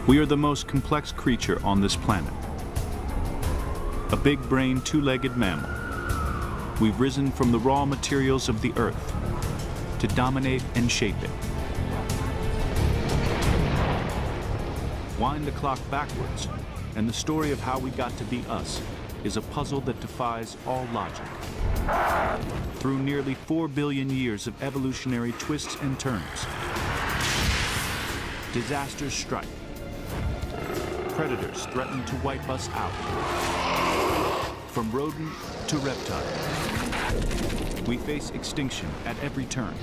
We are the most complex creature on this planet. A big-brained, two-legged mammal. We've risen from the raw materials of the Earth to dominate and shape it. Wind the clock backwards, and the story of how we got to be us is a puzzle that defies all logic. Through nearly 4 billion years of evolutionary twists and turns, disasters strike. Predators threaten to wipe us out. From rodent to reptile, we face extinction at every turn.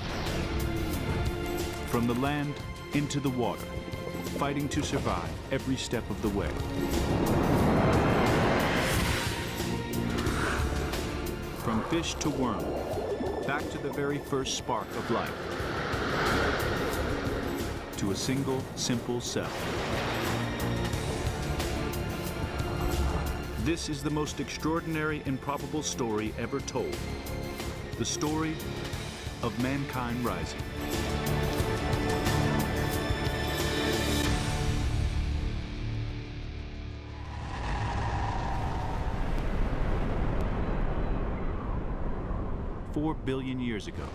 From the land into the water, fighting to survive every step of the way. From fish to worm, back to the very first spark of life, to a single, simple cell. This is the most extraordinary and probable story ever told. The story of mankind rising. "4 billion years ago,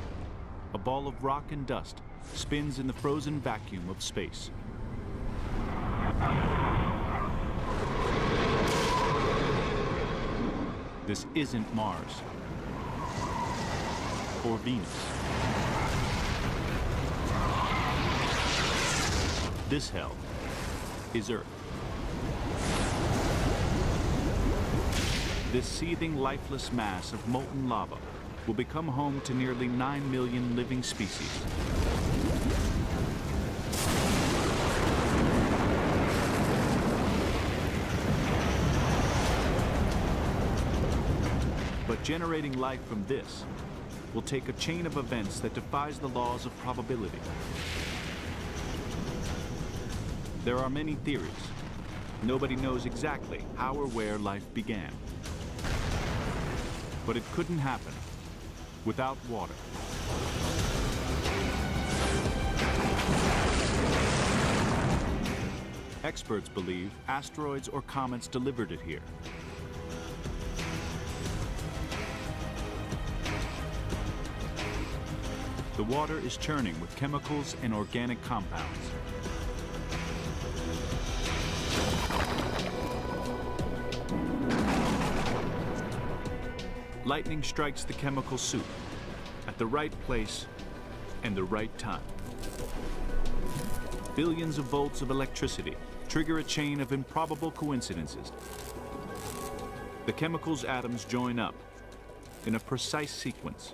a ball of rock and dust spins in the frozen vacuum of space. This isn't Mars or Venus. This hell is Earth. This seething, lifeless mass of molten lava will become home to nearly 9 million living species. But generating life from this will take a chain of events that defies the laws of probability. There are many theories. Nobody knows exactly how or where life began. But it couldn't happen without water. Experts believe asteroids or comets delivered it here. The water is churning with chemicals and organic compounds. Lightning strikes the chemical soup at the right place and the right time. Billions of volts of electricity trigger a chain of improbable coincidences. The chemicals' atoms join up in a precise sequence,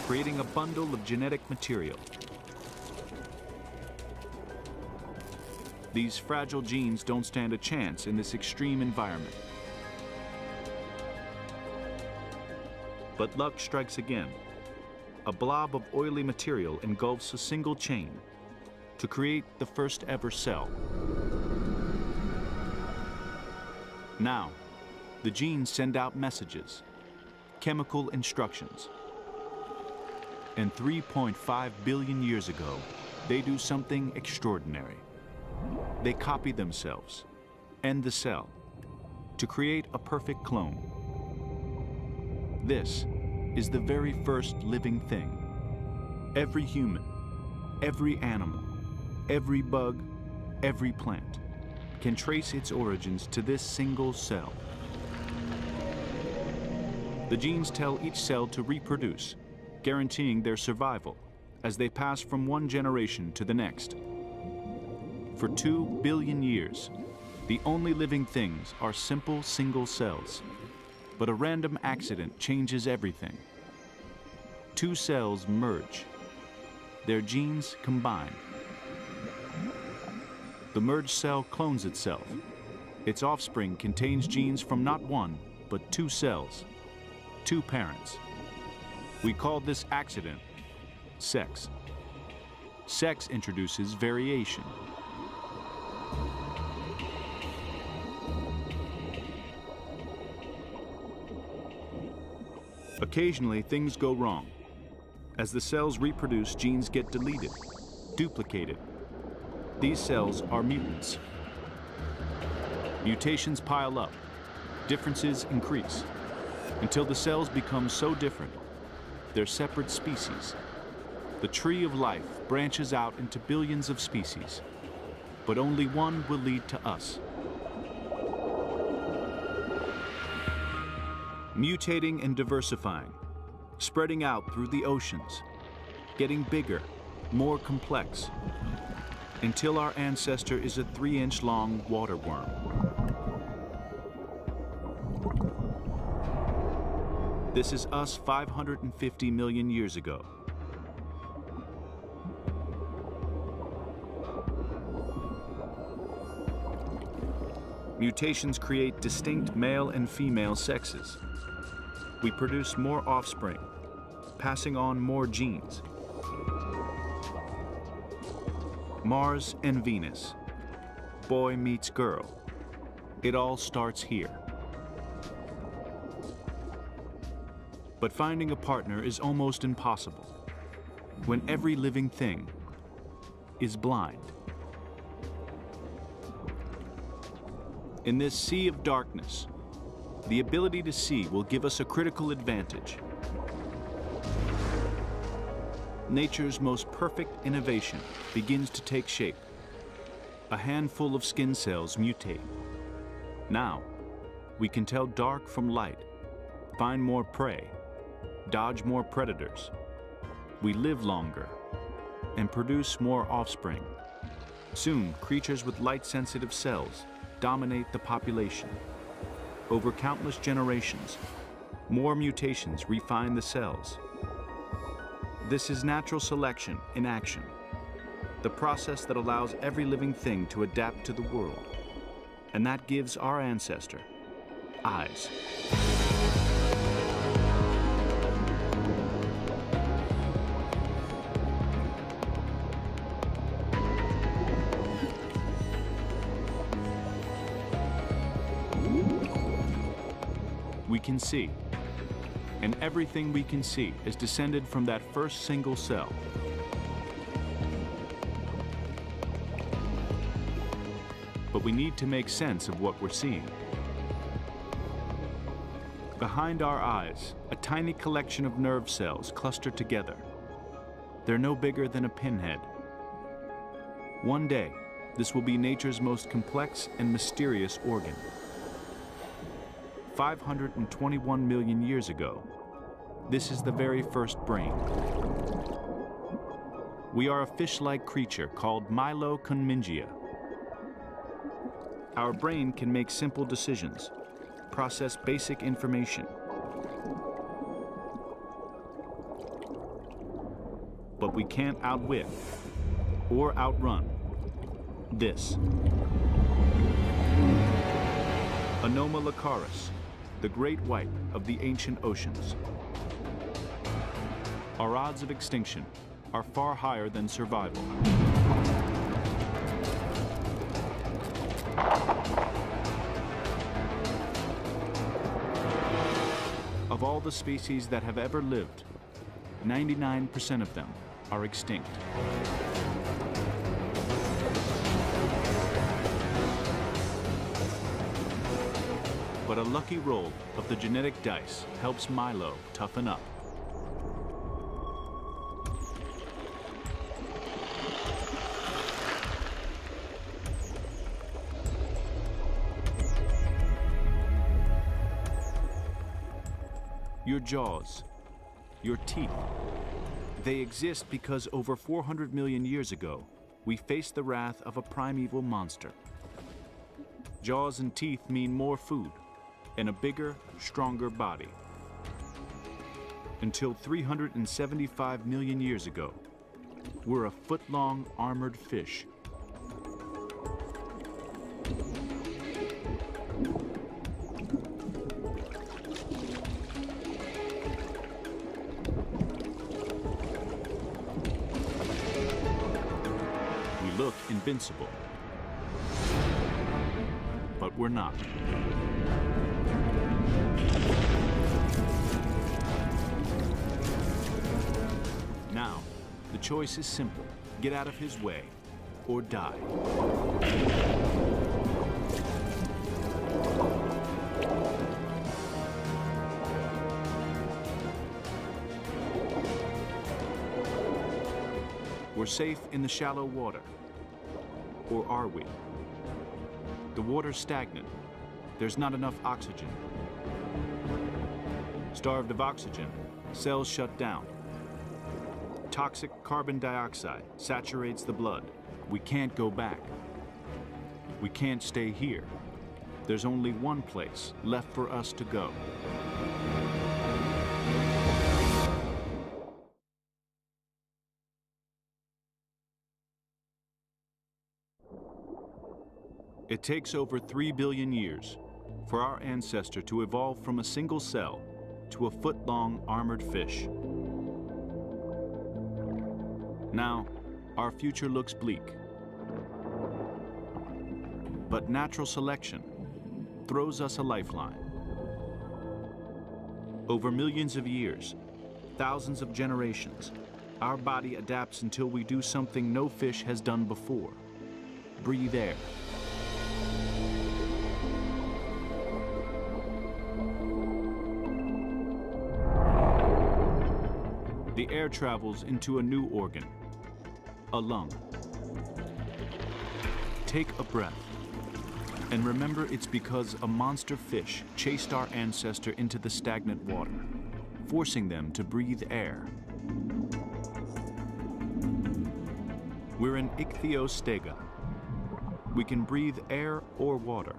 creating a bundle of genetic material. These fragile genes don't stand a chance in this extreme environment. But luck strikes again. A blob of oily material engulfs a single chain to create the first ever cell. Now, the genes send out messages, chemical instructions. And 3.5 billion years ago, they do something extraordinary. They copy themselves and the cell to create a perfect clone. This is the very first living thing. Every human, every animal, every bug, every plant can trace its origins to this single cell. The genes tell each cell to reproduce, guaranteeing their survival as they pass from one generation to the next. For 2 billion years, the only living things are simple single cells. But a random accident changes everything. 2 cells merge. Their genes combine. The merged cell clones itself. Its offspring contains genes from not 1, but 2 cells, 2 parents. We call this accident sex. Sex introduces variation. Occasionally, things go wrong. As the cells reproduce, genes get deleted, duplicated. These cells are mutants. Mutations pile up, differences increase, until the cells become so different, they're separate species. The tree of life branches out into billions of species, but only one will lead to us. Mutating and diversifying, spreading out through the oceans, getting bigger, more complex, until our ancestor is a 3-inch long water worm. This is us 550 million years ago. Mutations create distinct male and female sexes. We produce more offspring, passing on more genes. Mars and Venus. Boy meets girl. It all starts here. But finding a partner is almost impossible when every living thing is blind. In this sea of darkness, the ability to see will give us a critical advantage. Nature's most perfect innovation begins to take shape. A handful of skin cells mutate. Now, we can tell dark from light, find more prey, dodge more predators. We live longer and produce more offspring. Soon, creatures with light-sensitive cells dominate the population. Over countless generations, more mutations refine the cells. This is natural selection in action, the process that allows every living thing to adapt to the world. And that gives our ancestor eyes. We can see, and everything we can see is descended from that first single cell. But we need to make sense of what we're seeing. Behind our eyes, a tiny collection of nerve cells clustered together. They're no bigger than a pinhead. One day, this will be nature's most complex and mysterious organ. 521 million years ago, this is the very first brain. We are a fish-like creature called Mylocunmingia. Our brain can make simple decisions, process basic information. But we can't outwit or outrun this. Anomalocaris, the great white of the ancient oceans. Our odds of extinction are far higher than survival. Of all the species that have ever lived, 99% of them are extinct. But a lucky roll of the genetic dice helps Milo toughen up. Your jaws, your teeth, they exist because over 400 million years ago, we faced the wrath of a primeval monster. Jaws and teeth mean more food and a bigger, stronger body. Until 375 million years ago, we're a foot-long armored fish. We look invincible, but we're not. Now, the choice is simple. Get out of his way or die. We're safe in the shallow water. Or are we? The water's stagnant. There's not enough oxygen. Starved of oxygen, cells shut down. Toxic carbon dioxide saturates the blood. We can't go back. We can't stay here. There's only one place left for us to go. It takes over 3 billion years for our ancestor to evolve from a single cell to a foot-long armored fish. Now, our future looks bleak. But natural selection throws us a lifeline. Over millions of years, thousands of generations, our body adapts until we do something no fish has done before: breathe air. The air travels into a new organ, a lung. Take a breath, and remember it's because a monster fish chased our ancestor into the stagnant water, forcing them to breathe air. We're an Ichthyostega. We can breathe air or water,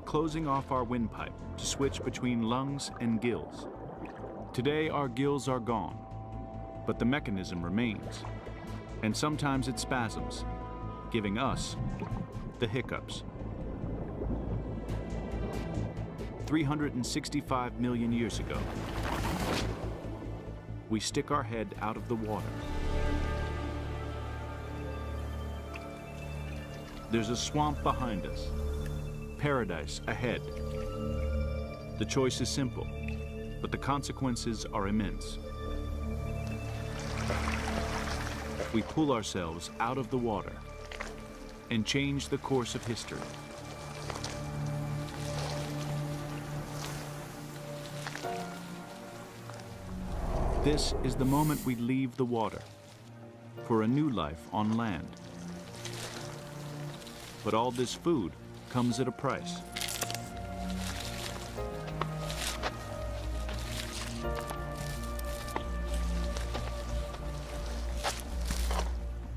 closing off our windpipe to switch between lungs and gills. Today, our gills are gone, but the mechanism remains, and sometimes it spasms, giving us the hiccups. 365 million years ago, we stick our head out of the water. There's a swamp behind us, paradise ahead. The choice is simple, but the consequences are immense. We pull ourselves out of the water and change the course of history. This is the moment we leave the water for a new life on land. But all this food comes at a price.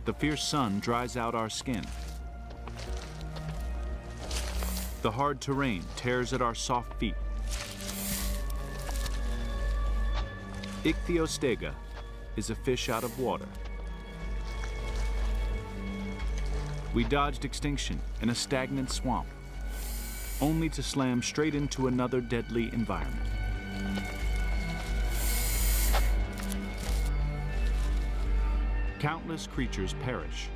The fierce sun dries out our skin. The hard terrain tears at our soft feet. Ichthyostega is a fish out of water. We dodged extinction in a stagnant swamp, only to slam straight into another deadly environment. Countless creatures perish,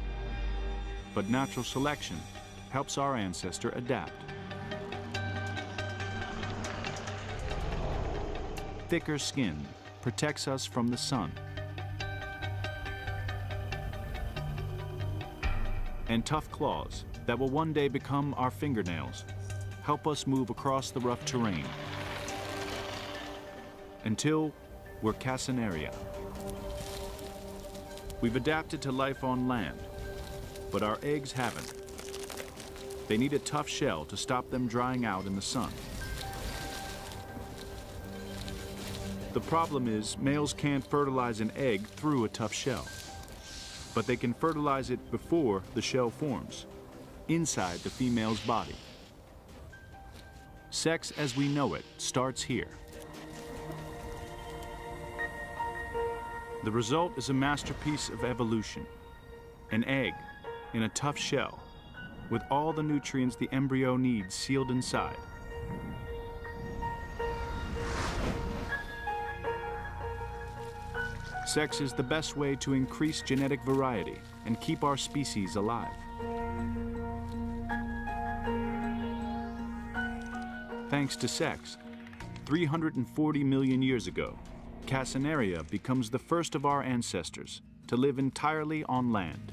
but natural selection helps our ancestor adapt. Thicker skin protects us from the sun. And tough claws that will one day become our fingernails help us move across the rough terrain until we're Casenaria. We've adapted to life on land, but our eggs haven't. They need a tough shell to stop them drying out in the sun. The problem is males can't fertilize an egg through a tough shell, but they can fertilize it before the shell forms, inside the female's body. Sex as we know it starts here. The result is a masterpiece of evolution, an egg in a tough shell with all the nutrients the embryo needs sealed inside. Sex is the best way to increase genetic variety and keep our species alive. Thanks to sex, 340 million years ago, Casenaria becomes the first of our ancestors to live entirely on land.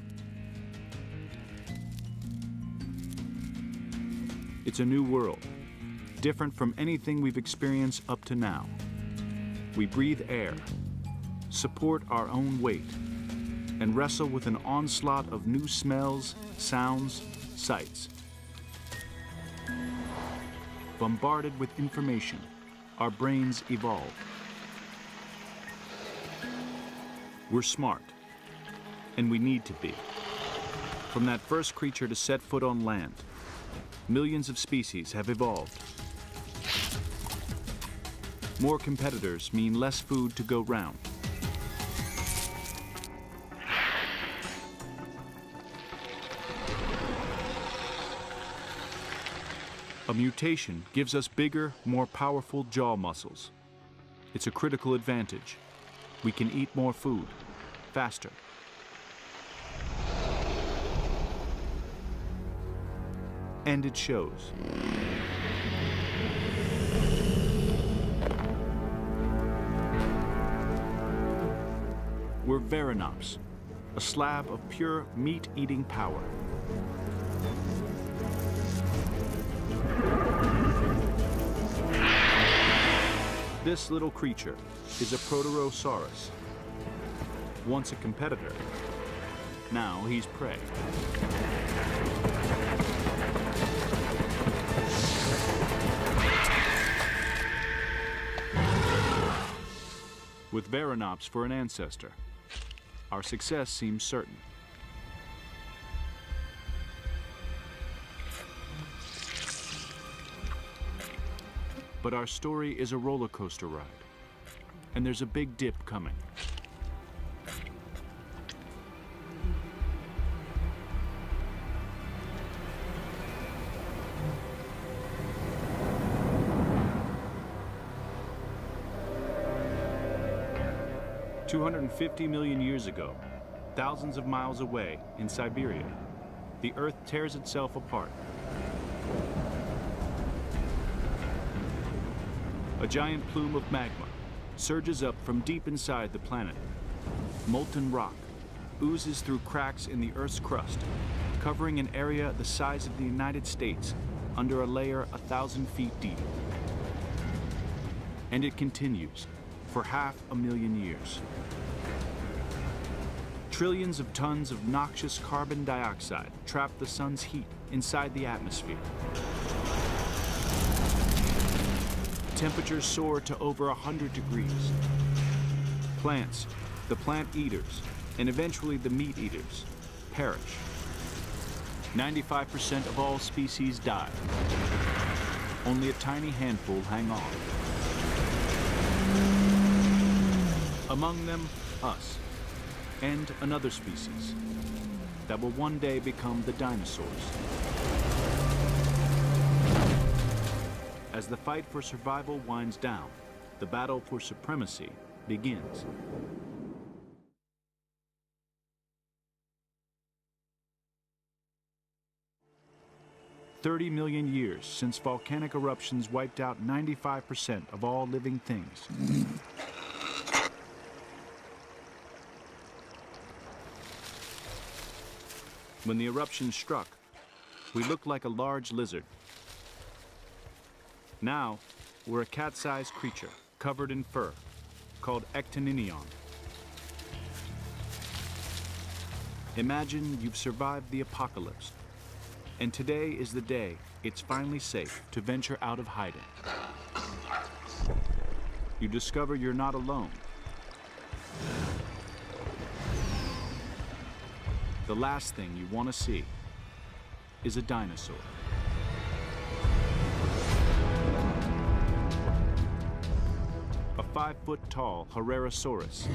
It's a new world, different from anything we've experienced up to now. We breathe air, support our own weight, and wrestle with an onslaught of new smells, sounds, sights. Bombarded with information, our brains evolve. We're smart, and we need to be. From that first creature to set foot on land, millions of species have evolved. More competitors mean less food to go round. A mutation gives us bigger, more powerful jaw muscles. It's a critical advantage. We can eat more food, faster. And it shows. We're Veranops, a slab of pure meat-eating power. This little creature is a Proterosaurus. Once a competitor, now he's prey. With Veranops for an ancestor, our success seems certain. But our story is a roller coaster ride, and there's a big dip coming. $250 million years ago, thousands of miles away in Siberia, the Earth tears itself apart. A giant plume of magma surges up from deep inside the planet. Molten rock oozes through cracks in the Earth's crust, covering an area the size of the United States under a layer 1,000 feet deep. And it continues for 500,000 years. Trillions of tons of noxious carbon dioxide trap the sun's heat inside the atmosphere. Temperatures soar to over 100 degrees. Plants, the plant eaters, and eventually the meat eaters, perish. 95% of all species die. Only a tiny handful hang on. Among them, us, and another species that will one day become the dinosaurs. As the fight for survival winds down, the battle for supremacy begins. $30 million years since volcanic eruptions wiped out 95% of all living things. When the eruption struck, we looked like a large lizard. Now, we're a cat-sized creature covered in fur, called Ectoninion. Imagine you've survived the apocalypse, and today is the day it's finally safe to venture out of hiding. You discover you're not alone. The last thing you want to see is a dinosaur. A 5-foot-tall Herrerasaurus.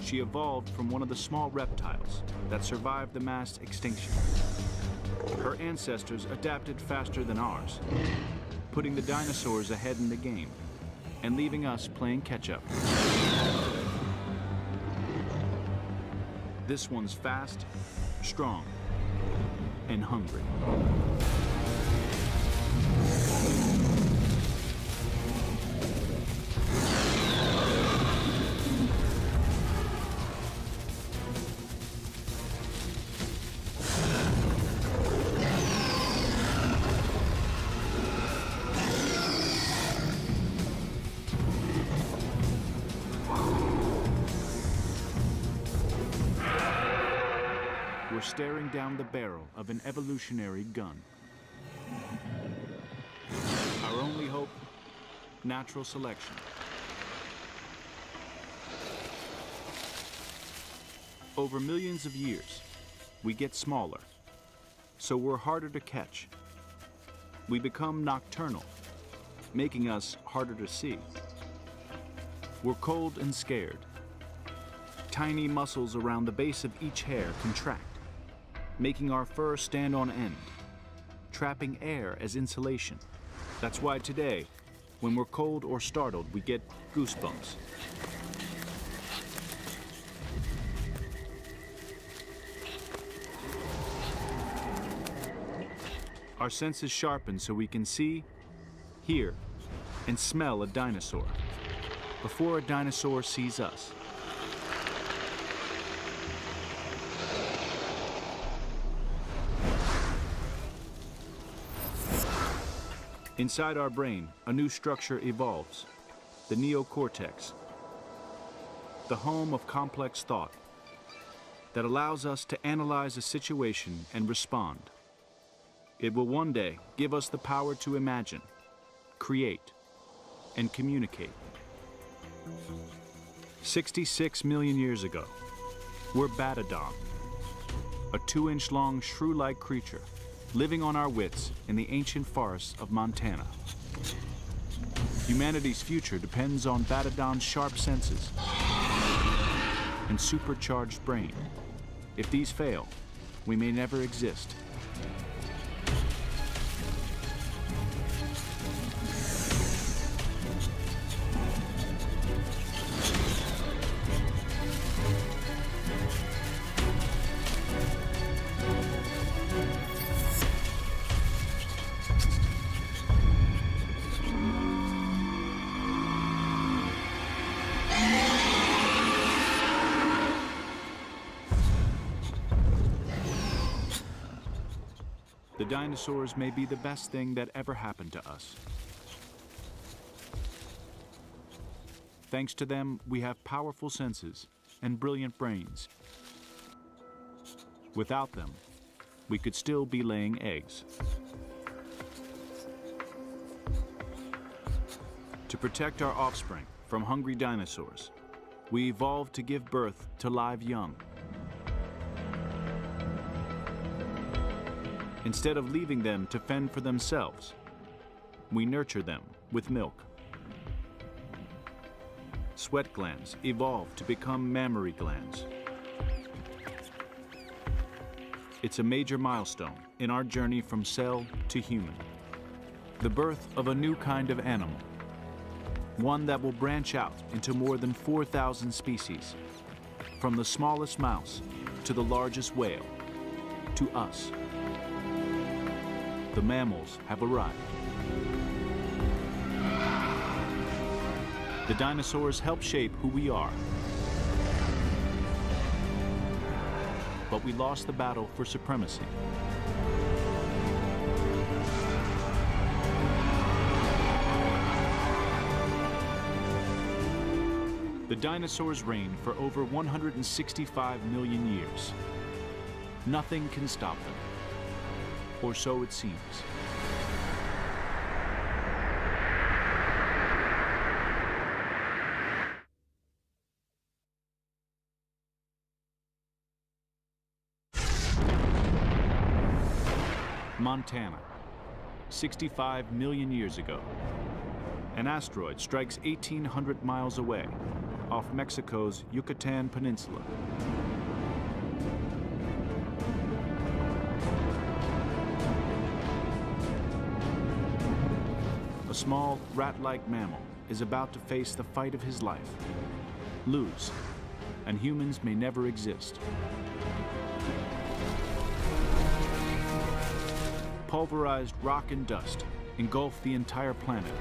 She evolved from one of the small reptiles that survived the mass extinction. Her ancestors adapted faster than ours, putting the dinosaurs ahead in the game and leaving us playing catch-up. This one's fast, strong, and hungry. we're staring down the barrel of an evolutionary gun. Our only hope? Natural selection. Over millions of years, we get smaller, so we're harder to catch. We become nocturnal, making us harder to see. We're cold and scared. Tiny muscles around the base of each hair contract, making our fur stand on end, trapping air as insulation. That's why today, when we're cold or startled, we get goosebumps. Our senses sharpen so we can see, hear, and smell a dinosaur before a dinosaur sees us. Inside our brain, a new structure evolves, the neocortex, the home of complex thought that allows us to analyze a situation and respond. It will one day give us the power to imagine, create, and communicate. 66 million years ago, we're Batodon, a 2-inch long shrew-like creature living on our wits in the ancient forests of Montana. Humanity's future depends on Batodon's sharp senses and supercharged brain. If these fail, we may never exist. The dinosaurs may be the best thing that ever happened to us. Thanks to them, we have powerful senses and brilliant brains. Without them, we could still be laying eggs. To protect our offspring from hungry dinosaurs, we evolved to give birth to live young. Instead of leaving them to fend for themselves, we nurture them with milk. Sweat glands evolved to become mammary glands. It's a major milestone in our journey from cell to human. The birth of a new kind of animal, one that will branch out into more than 4,000 species, from the smallest mouse to the largest whale, to us. The mammals have arrived. The dinosaurs help shape who we are. But we lost the battle for supremacy. The dinosaurs reigned for over 165 million years. Nothing can stop them. Or so it seems. Montana, 65 million years ago. An asteroid strikes 1,800 miles away, off Mexico's Yucatan Peninsula. A small, rat-like mammal is about to face the fight of his life, lose, and humans may never exist. Pulverized rock and dust engulf the entire planet.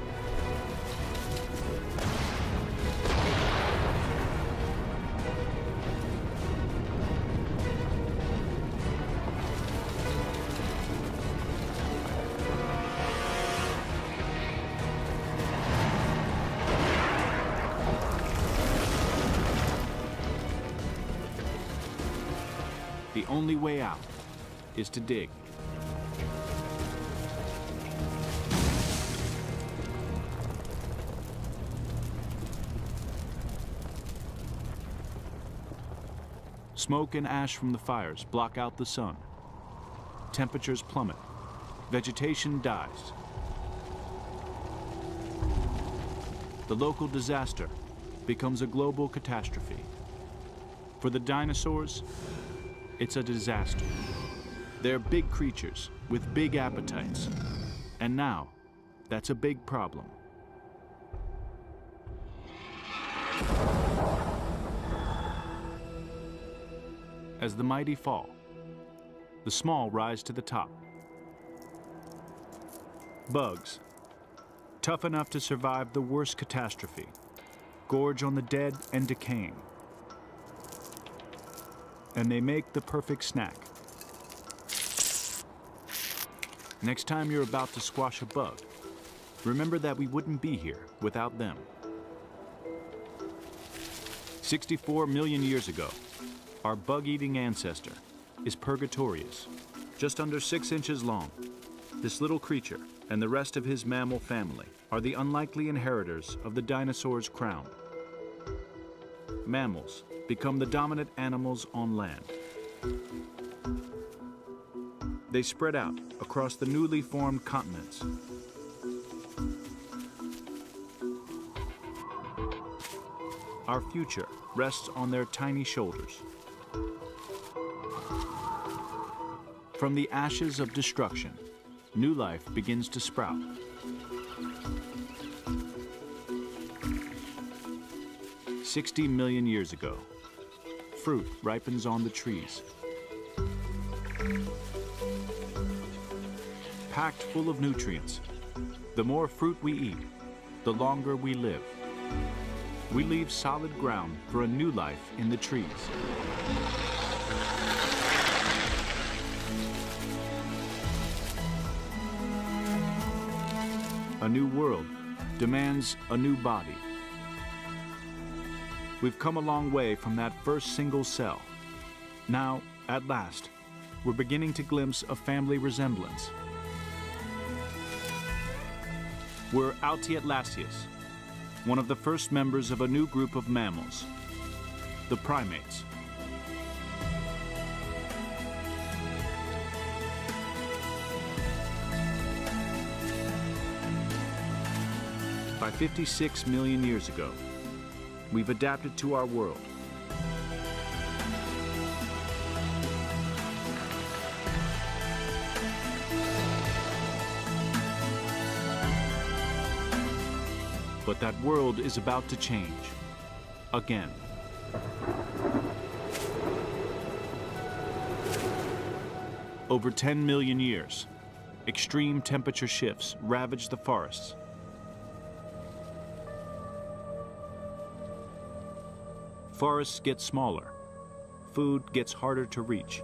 The only way out is to dig. Smoke and ash from the fires block out the sun. Temperatures plummet. Vegetation dies. The local disaster becomes a global catastrophe. For the dinosaurs, it's a disaster. They're big creatures with big appetites. And now, that's a big problem. As the mighty fall, the small rise to the top. Bugs, tough enough to survive the worst catastrophe, gorge on the dead and decaying. And they make the perfect snack. Next time you're about to squash a bug, remember that we wouldn't be here without them. 64 million years ago, our bug-eating ancestor is Purgatorius, just under 6 inches long. This little creature and the rest of his mammal family are the unlikely inheritors of the dinosaur's crown. Mammals become the dominant animals on land. They spread out across the newly formed continents. Our future rests on their tiny shoulders. From the ashes of destruction, new life begins to sprout. "60 million years ago, fruit ripens on the trees. Packed full of nutrients, the more fruit we eat, the longer we live. We leave solid ground for a new life in the trees. A new world demands a new body. We've come a long way from that first single cell. Now, at last, we're beginning to glimpse a family resemblance. We're Altiatlasius, one of the first members of a new group of mammals, the primates. By 56 million years ago, we've adapted to our world. But that world is about to change, again. Over 10 million years, extreme temperature shifts ravage the forests. Forests get smaller, food gets harder to reach.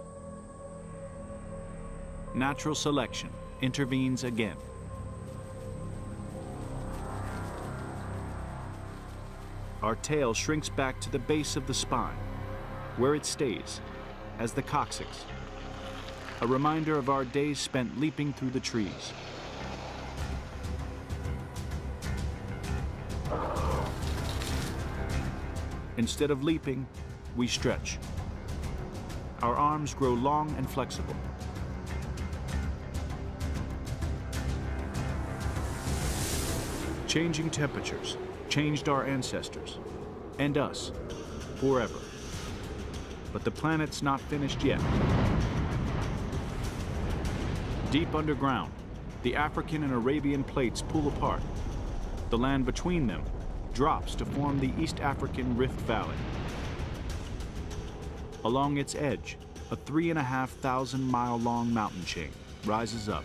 Natural selection intervenes again. Our tail shrinks back to the base of the spine, where it stays, as the coccyx, a reminder of our days spent leaping through the trees. Instead of leaping, we stretch. Our arms grow long and flexible. Changing temperatures changed our ancestors, and us, forever. But the planet's not finished yet. Deep underground, the African and Arabian plates pull apart. The land between them drops to form the East African Rift Valley. Along its edge, a 3,500-mile-long mountain chain rises up.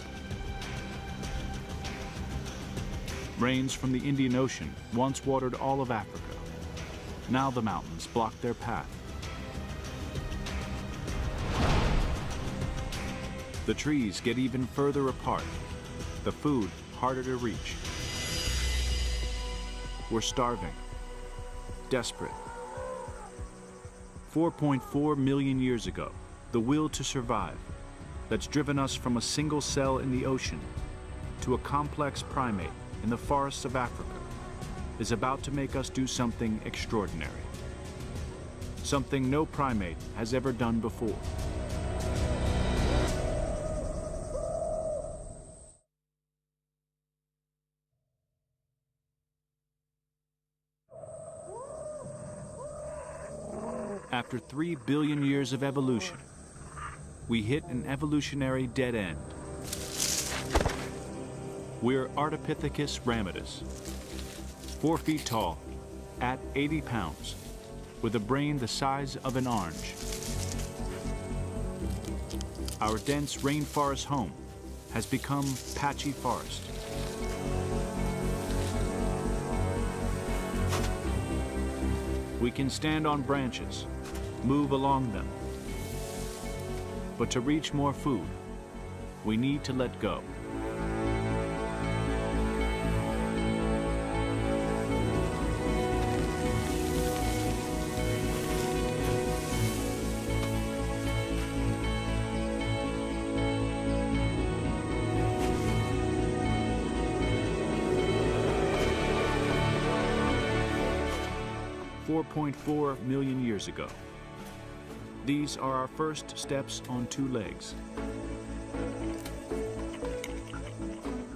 Rains from the Indian Ocean once watered all of Africa. Now the mountains block their path. The trees get even further apart, the food harder to reach. We're starving, desperate. 4.4 million years ago, The will to survive that's driven us from a single cell in the ocean to a complex primate in the forests of Africa is about to make us do something extraordinary. Something no primate has ever done before. After 3 billion years of evolution, we hit an evolutionary dead end. We're Ardipithecus ramidus, 4 feet tall, at 80 pounds, with a brain the size of an orange. Our dense rainforest home has become patchy forest. We can stand on branches, move along them. But to reach more food, we need to let go. .4 million years ago. These are our first steps on 2 legs.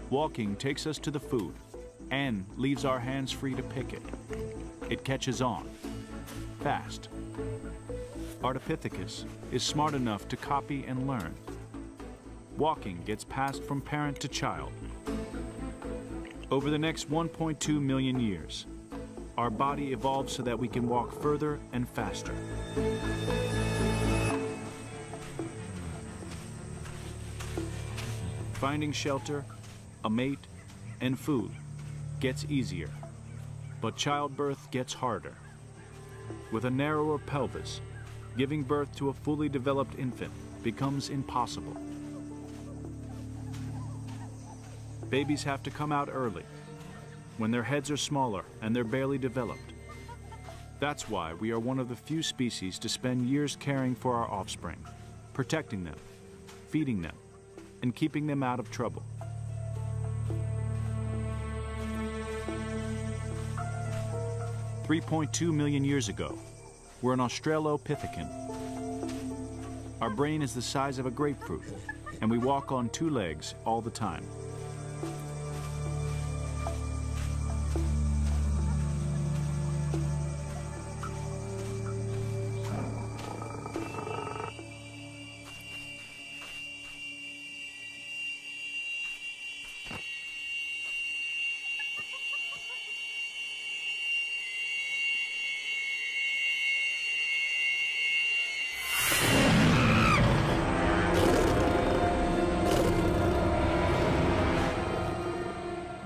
Walking takes us to the food and leaves our hands free to pick it. It catches on, fast. Ardipithecus is smart enough to copy and learn. Walking gets passed from parent to child. Over the next 1.2 million years, our body evolves so that we can walk further and faster. Finding shelter, a mate, and food gets easier, but childbirth gets harder. With a narrower pelvis, giving birth to a fully developed infant becomes impossible. Babies have to come out early, when their heads are smaller and they're barely developed. That's why we are one of the few species to spend years caring for our offspring, protecting them, feeding them, and keeping them out of trouble. $3.2 million years ago, we're an Australopithecine. Our brain is the size of a grapefruit, and we walk on 2 legs all the time.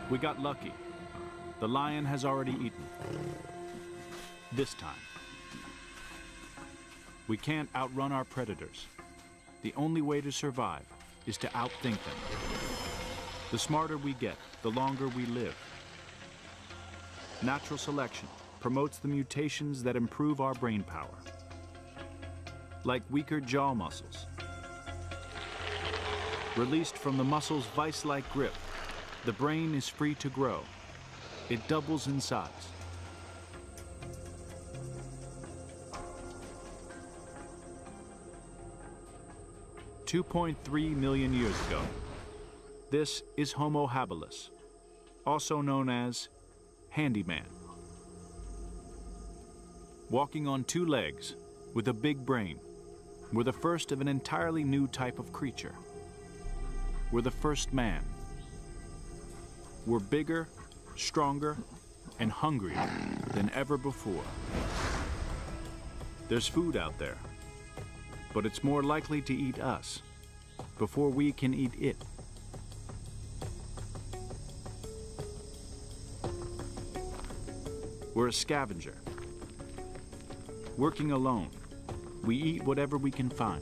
We got lucky. The lion has already eaten. This time. We can't outrun our predators. The only way to survive is to outthink them. The smarter we get, the longer we live. Natural selection promotes the mutations that improve our brain power, like weaker jaw muscles. Released from the muscle's vice-like grip, the brain is free to grow. It doubles in size. $2.3 million years ago, this is Homo habilis, also known as handyman. Walking on 2 legs with a big brain, we're the first of an entirely new type of creature. We're the first man. We're bigger, stronger, and hungrier than ever before. There's food out there, but it's more likely to eat us before we can eat it. We're a scavenger. Working alone, we eat whatever we can find.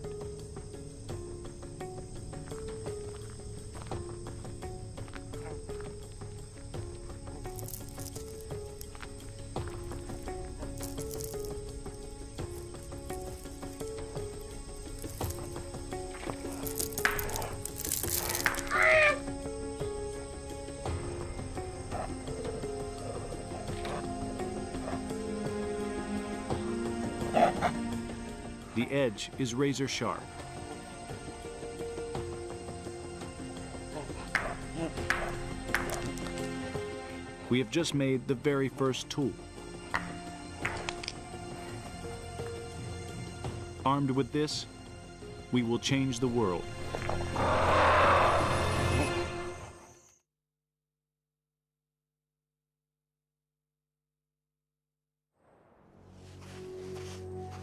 The edge is razor sharp. We have just made the very first tool. Armed with this, we will change the world.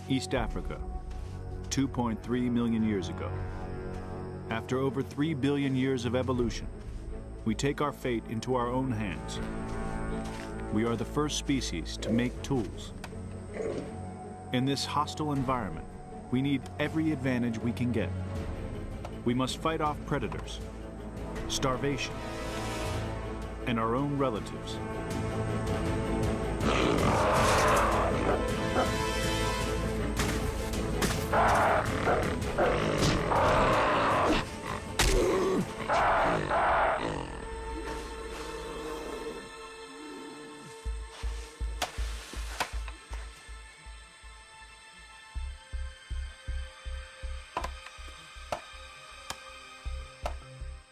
East Africa, 2.3 million years ago. After over 3 billion years of evolution, we take our fate into our own hands. We are the first species to make tools. In this hostile environment, we need every advantage we can get. We must fight off predators, starvation, and our own relatives.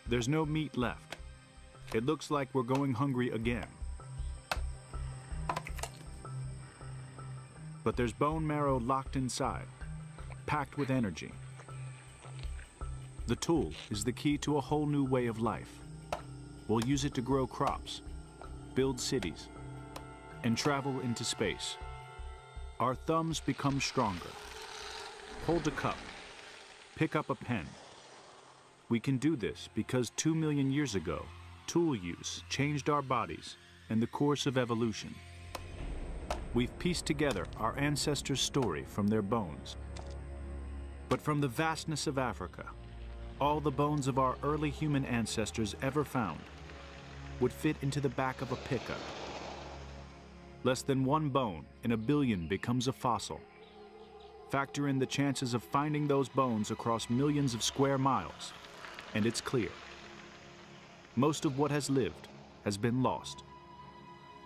There's no meat left. It looks like we're going hungry again. But there's bone marrow locked inside, packed with energy. The tool is the key to a whole new way of life. We'll use it to grow crops, build cities, and travel into space. Our thumbs become stronger. Hold a cup, pick up a pen. We can do this because 2 million years ago, tool use changed our bodies and the course of evolution. We've pieced together our ancestors' story from their bones. But from the vastness of Africa, all the bones of our early human ancestors ever found would fit into the back of a pickup. Less than 1 bone in a billion becomes a fossil. Factor in the chances of finding those bones across millions of square miles, and it's clear. Most of what has lived has been lost.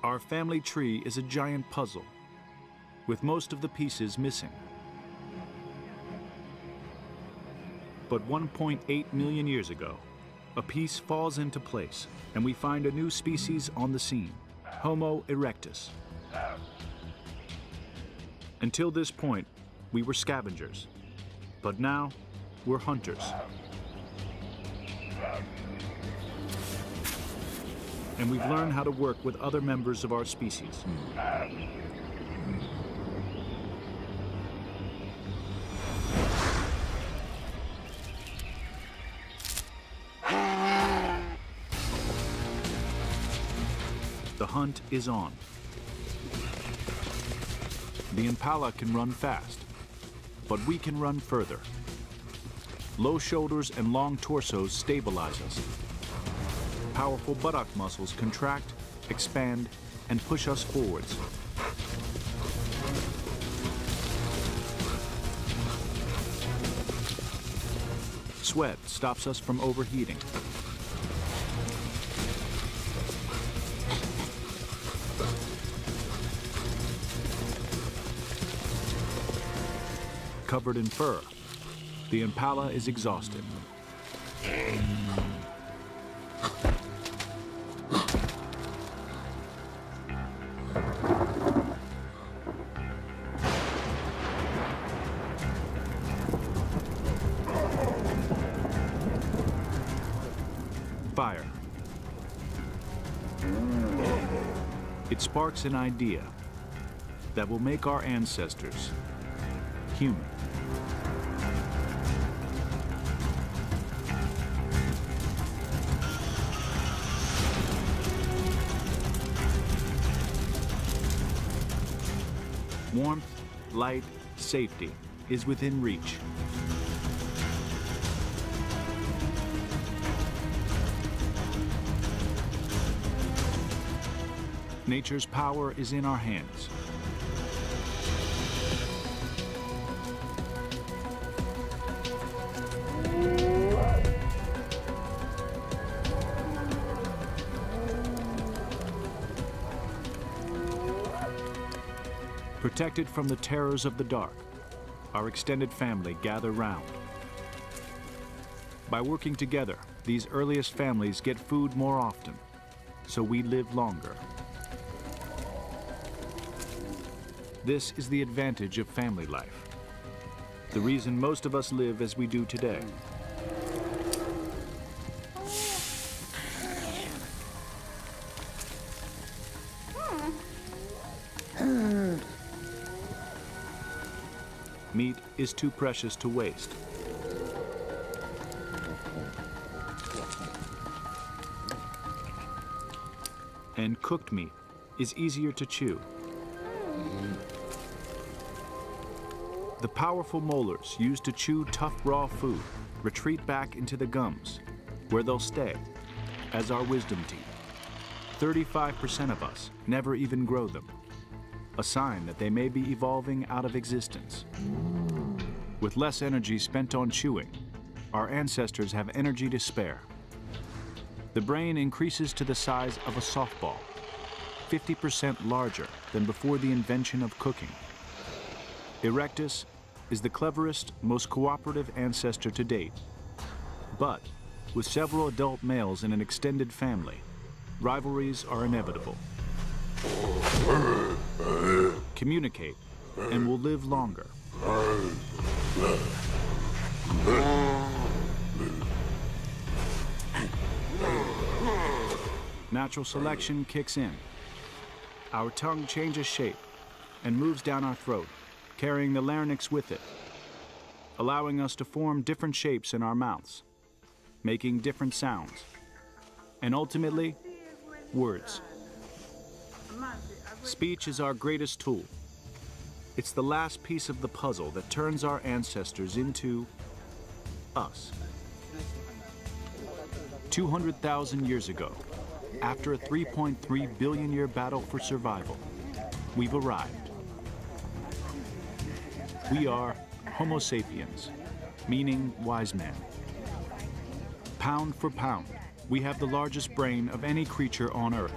Our family tree is a giant puzzle, with most of the pieces missing. But 1.8 million years ago, a piece falls into place, and we find a new species on the scene, Homo erectus. Until this point, we were scavengers, but now we're hunters. And we've learned how to work with other members of our species. The hunt is on. The impala can run fast, but we can run further. Low shoulders and long torsos stabilize us. Powerful buttock muscles contract, expand, and push us forwards. Sweat stops us from overheating. Covered in fur, the impala is exhausted. Fire. It sparks an idea that will make our ancestors human. Warmth, light, safety is within reach. Nature's power is in our hands. Protected from the terrors of the dark, our extended family gather round. By working together, these earliest families get food more often, so we live longer. This is the advantage of family life, the reason most of us live as we do today. Meat is too precious to waste. And cooked meat is easier to chew. The powerful molars used to chew tough raw food retreat back into the gums, where they'll stay, as our wisdom teeth. 35% of us never even grow them, a sign that they may be evolving out of existence. With less energy spent on chewing, our ancestors have energy to spare. The brain increases to the size of a softball, 50% larger than before the invention of cooking. Erectus is the cleverest, most cooperative ancestor to date. But with several adult males in an extended family, rivalries are inevitable. Communicate, and we'll live longer. Natural selection kicks in. Our tongue changes shape and moves down our throat, carrying the larynx with it, allowing us to form different shapes in our mouths, making different sounds, and ultimately, words. Speech is our greatest tool. It's the last piece of the puzzle that turns our ancestors into us. 200,000 years ago, after a 3.3 billion year battle for survival, we've arrived. We are Homo sapiens, meaning wise men. Pound for pound, we have the largest brain of any creature on Earth.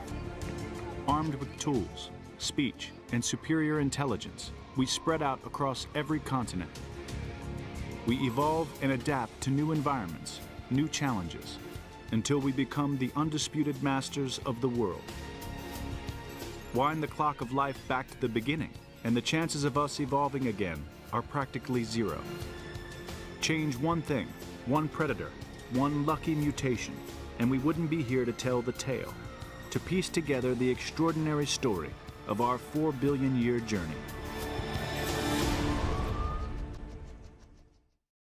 Armed with tools, speech, and superior intelligence, we spread out across every continent. We evolve and adapt to new environments, new challenges, until we become the undisputed masters of the world. Wind the clock of life back to the beginning, and the chances of us evolving again are practically zero. Change one thing, one predator, one lucky mutation, and we wouldn't be here to tell the tale, to piece together the extraordinary story of our 4 billion year journey.